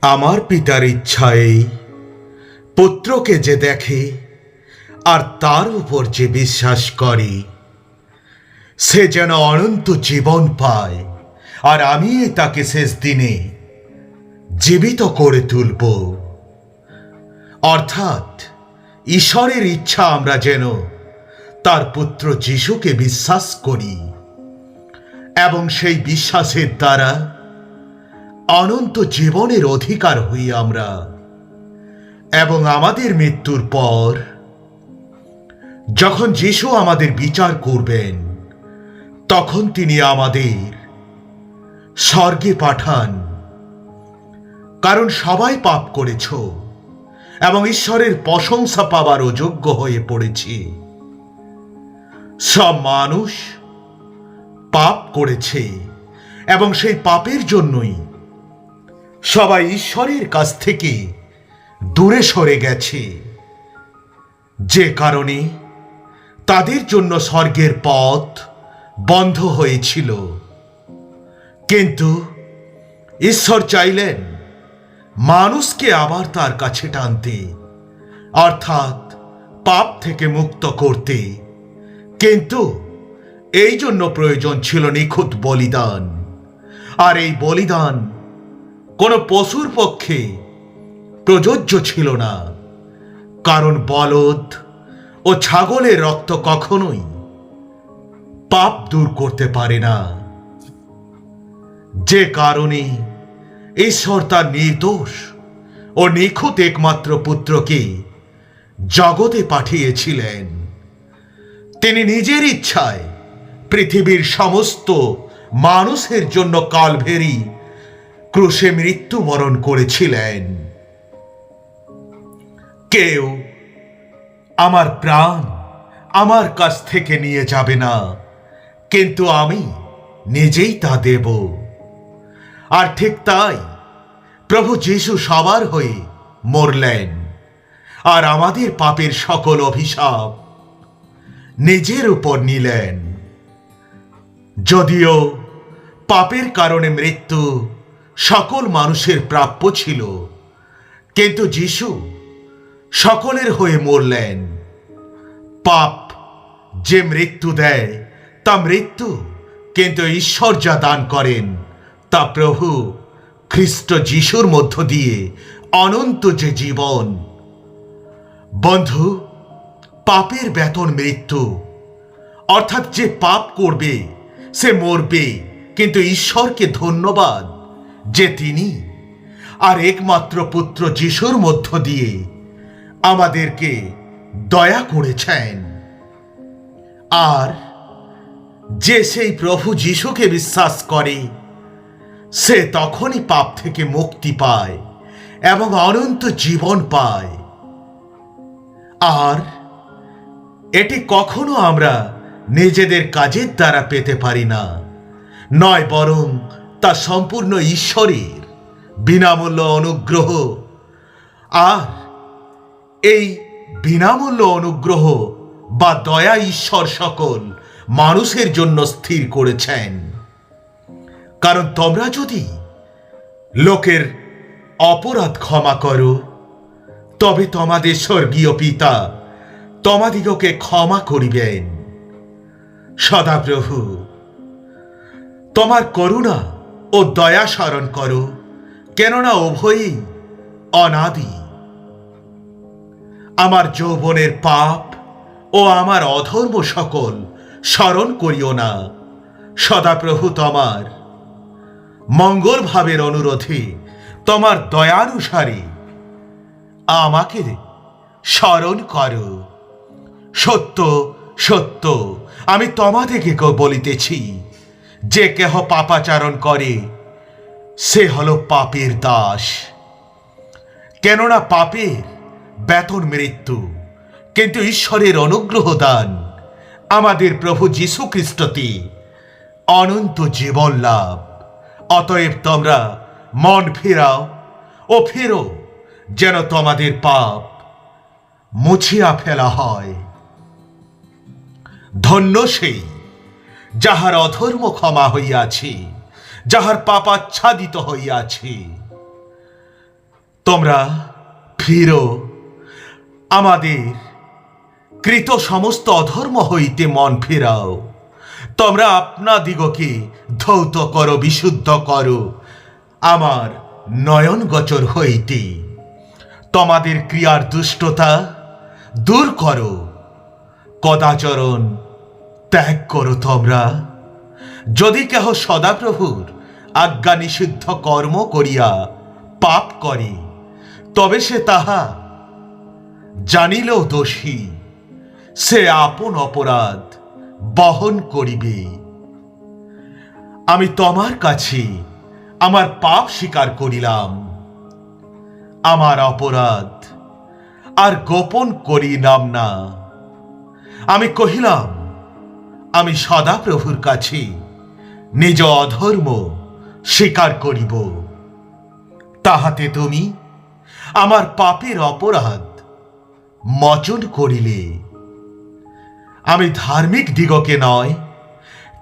আমার পিতার ইচ্ছায় পুত্রকে যে দেখে আর তার উপর যে বিশ্বাস করে সে যেন অনন্ত জীবন পায়, আর আমি তাকে শেষ দিনে জীবিত করে তুলব। অর্থাৎ ঈশ্বরের ইচ্ছা আমরা যেন তার পুত্র যিশুকে বিশ্বাস করি এবং সেই বিশ্বাসের দ্বারা অনন্ত জীবনের অধিকার হই আমরা, এবং আমাদের মৃত্যুর পর যখন যিশু আমাদের বিচার করবেন তখন তিনি আমাদের স্বর্গে পাঠান। কারণ সবাই পাপ করেছ এবং ঈশ্বরের প্রশংসা পাবার অযোগ্য হয়ে পড়েছে। সব মানুষ পাপ করেছে এবং সেই পাপের জন্যই সবাই ঈশ্বরের কাছ থেকে দূরে সরে গেছে, যে কারণে তাদের জন্য স্বর্গের পথ বন্ধ হয়েছিল। কিন্তু ঈশ্বর চাইলেন মানুষকে আবার তার কাছে টানতে, অর্থাৎ পাপ থেকে মুক্ত করতে। কিন্তু এই জন্য প্রয়োজন ছিল নিখুঁত বলিদান, আর এই বলিদান কোনো পশুর পক্ষে প্রযোজ্য ছিল না, কারণ বলদ ও ছাগলের রক্ত কখনোই পাপ দূর করতে পারে না। যে কারণে ঈশ্বর তার নির্দোষ ও নিখুঁত একমাত্র পুত্রকে জগতে পাঠিয়েছিলেন। তিনি নিজের ইচ্ছায় পৃথিবীর সমস্ত মানুষের জন্য কালভেরি ক্রুশে মৃত্যুবরণ করেছিলেন। কেউ আমার প্রাণ আমার কাছ থেকে নিয়ে যাবে না, কিন্তু আমি নিজেই তা দেব। আর ঠিক তাই প্রভু যিশু সবার হয়ে মরলেন, আর আমাদের পাপের সকল অভিশাপ নিজের উপর নিলেন। যদিও পাপের কারণে মৃত্যু সকল মানুষের প্রাপ্য ছিল, কিন্তু যিশু সকলের হয়ে মরলেন। পাপ যে মৃত্যু দেয় তা মৃত্যু, কিন্তু ঈশ্বর যা দান করেন তা প্রভু খ্রিস্ট যিশুর মধ্য দিয়ে অনন্ত যে জীবন। বন্ধু, পাপের বেতন মৃত্যু, অর্থাৎ যে পাপ করবে সে মরবে, কিন্তু ঈশ্বরকে ধন্যবাদ যে তিনি আর একমাত্র পুত্র যিশুর মধ্য দিয়ে আমাদেরকে দয়া করেছেন। আর যে সেই প্রভু যিশুকে বিশ্বাস করে সে তখনই পাপ থেকে মুক্তি পায় এবং অনন্ত জীবন পায়। আর এটি কখনো আমরা নিজেদের কাজের দ্বারা পেতে পারি না, নয় বরং তা সম্পূর্ণ ঈশ্বরের বিনামূল্য অনুগ্রহ। আর এই বিনামূল্য অনুগ্রহ বা দয়া ঈশ্বর সকল মানুষের জন্য স্থির করেছেন। কারণ তোমরা যদি লোকের অপরাধ ক্ষমা করো, তবে তোমাদের স্বর্গীয় পিতা তোমাদিগকে ক্ষমা করিবেন। সদাপ্রভু, তোমার করুণা ও দয়া স্মরণ করো, কেননা উভয়ই অনাদি। আমার যৌবনের পাপ ও আমার অধর্ম সকল স্মরণ করিও না। সদাপ্রভু, তোমার মঙ্গল ভাবের অনুরোধে তোমার দয়ানুসারে আমাকে স্মরণ করো। সত্য সত্য আমি তোমাদেরকে বলিতেছি, যে কেহ পাপাচারণ করে সে হল পাপের দাস। কেননা পাপের বেতন মৃত্যু, কিন্তু ঈশ্বরের অনুগ্রহ দান আমাদের প্রভু যীশু খ্রিস্টতে অনন্ত জীবন লাভ। অতএব তোমরা মন ফেরাও ও ফেরো, যেন তোমাদের পাপ মুছিয়া ফেলা হয়। ধন্য সেই যাহার অধর্ম ক্ষমা হইয়াছে, যাহার পাপাচ্ছাদিত হইয়াছে। তোমরা ফিরো, আমাদের কৃত সমস্ত অধর্ম হইতে মন ফেরাও। তোমরা আপনাদিগকে ধৌত করো, বিশুদ্ধ করো আমার নয়ন গোচর হইতে। তোমাদের ক্রিয়ার দুষ্টতা দূর করো, কদাচরণ ত্যাগ করো তোমরা। যদি কেহ সদাপ্রভুর আজ্ঞা নিষিদ্ধ কর্ম করিয়া পাপ করে, তবে সে তাহা জানিলেও দোষী, সে আপন অপরাধ বহন করিবে। আমি তোমার কাছে আমার পাপ স্বীকার করিলাম, আমার অপরাধ আর গোপন করিলাম না। আমি কহিলাম, আমি সদাপ্রভুর কাছে নিজ অধর্ম স্বীকার করিব। তাহাতে তুমি আমার পাপের অপরাধ মোচন করিলে। আমি ধার্মিক দিগকে নয়,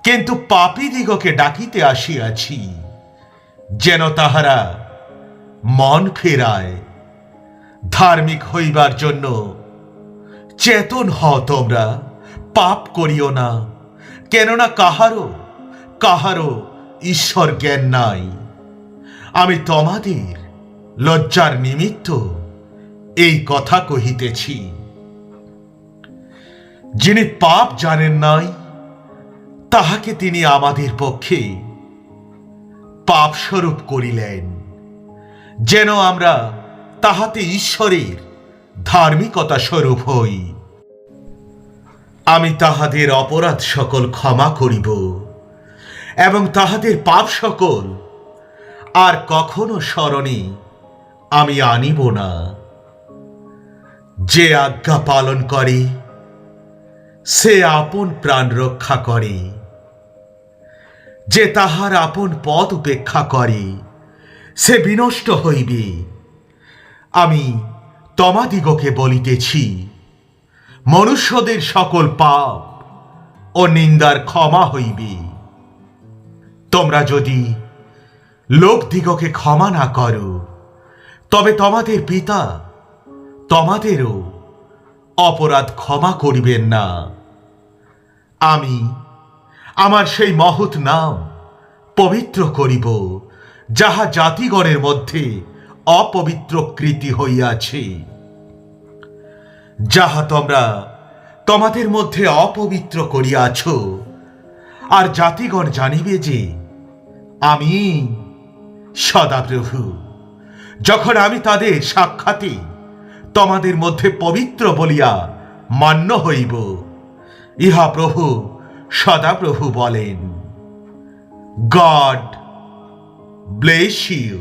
কিন্তু পাপী দিগকে ডাকিতে আসিয়াছি, যেন তাহারা মন ফেরায়। ধার্মিক হইবার জন্য চেতন হও তোমরা, পাপ করিও না, কেননা কাহারও ঈশ্বর জ্ঞান নাই। আমি তোমাদের লজ্জার নিমিত্ত এই কথা কহিতেছি। যিনি পাপ জানেন নাই, তাহাকে তিনি আমাদের পক্ষে পাপ স্বরূপ করিলেন, যেন আমরা তাহাতে ঈশ্বরের ধার্মিকতা স্বরূপ হই। আমি তাহাদের অপরাধ সকল ক্ষমা করিব এবং তাহাদের পাপ সকল আর কখনো স্মরণে আমি আনিব না। যে আজ্ঞা পালন করে সে আপন প্রাণ রক্ষা করে, যে তাহার আপন পথ উপেক্ষা করে সে বিনষ্ট হইবে। আমি তোমাদিগকে বলিতেছি, মনুষ্যদের সকল পাপ ও নিন্দার ক্ষমা হইবে। তোমরা যদি লোকদিগকে ক্ষমা না করো, তবে তোমাদের পিতা তোমাদেরও অপরাধ ক্ষমা করিবেন না। আমি আমার সেই মহৎ নাম পবিত্র করিব, যাহা জাতিগণের মধ্যে অপবিত্রকৃতি হইয়াছে। যাহা তোমরা তোমাদের মধ্যে অপবিত্র করিয়াছ, আর জাতিগণ জানিবে যে আমি সদাপ্রভু, যখন আমি তাদের সাক্ষাতে তোমাদের মধ্যে পবিত্র বলিয়া মান্য হইব। ইহা প্রভু সদাপ্রভু বলেন। God bless you.